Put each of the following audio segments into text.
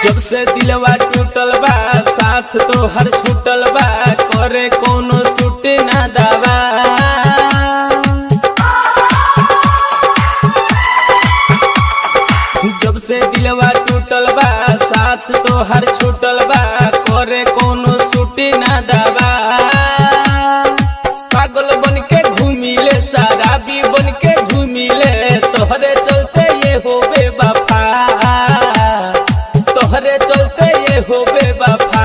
जब से दिलवा टूटल बा साथ तो हर छूटल बा करे कोनो सूट ना दावा। जब से दिलवा टूटल बा साथ तो हर छूटल बा करे कोनो सूट ना दावा। पागल बन के घूमिले शराबी बन के घूमिले तोहरे चलते ये हो बेवफा, तोहरे चलते ये हो बेवफा।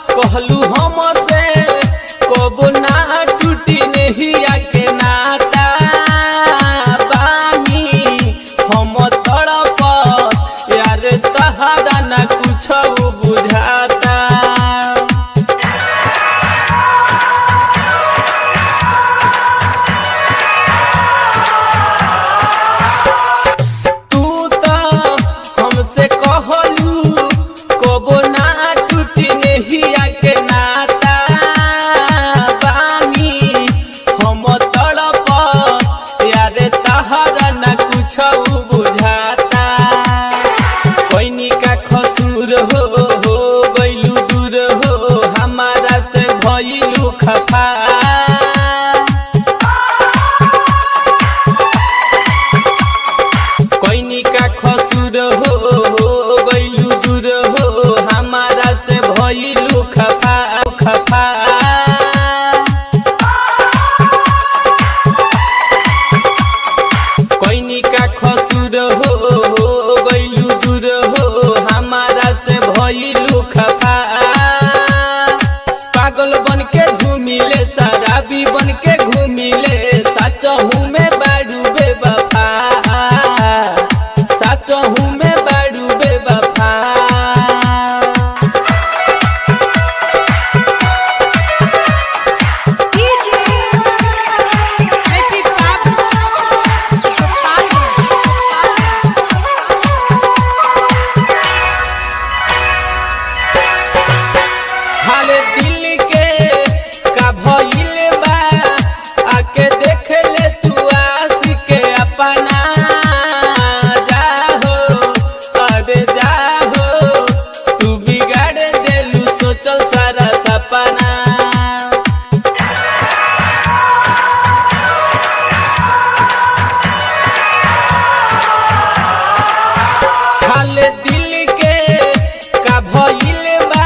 कहलू हमसे कबो ना टूटी नहीं आके नाता बानी हम तड़प यार तहरा ना कुछ बुझाता। तू तो हमसे कहलू कबो ना टूटी नहीं आके नाता बानी हम तड़प यार तहरा ना कुछ बुझाता। कोई का खसूर हो गइलू दूर हो हमारा से भइलू खफा। कोई का खसूर हो गइलू दूर हो हमारा से भइलू खफा खफा। कोई का खसूर हो गइलू दूर हो हमारा से भइलू खफा। पागल बन के घूमिले शराबी बन के घूमिले सच हूँ मैं बाड़ू बेवफा, सच हूँ मैं बाड़ू बेवफा। हाले दिल के का भइल बा आके देख ले तू आशिक अपना। जाहो अरे जाहो तू बिगाड़ देलू सोचल सारा सपना। हाले दिल के का भइल बा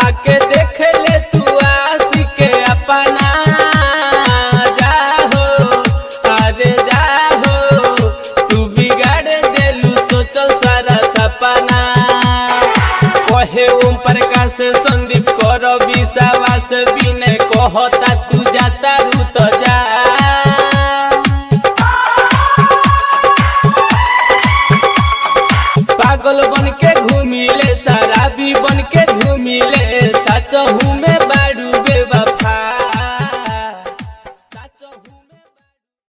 आके देख ले तू आशिक अपना। जाहो अरे जाहो तू बिगाड़ देलू सोचल सारा सपना। कहे ओम प्रकाश संदीप कर विश्वास बिने कहता तू जाता रू तो जा। पागल बन के घूमिले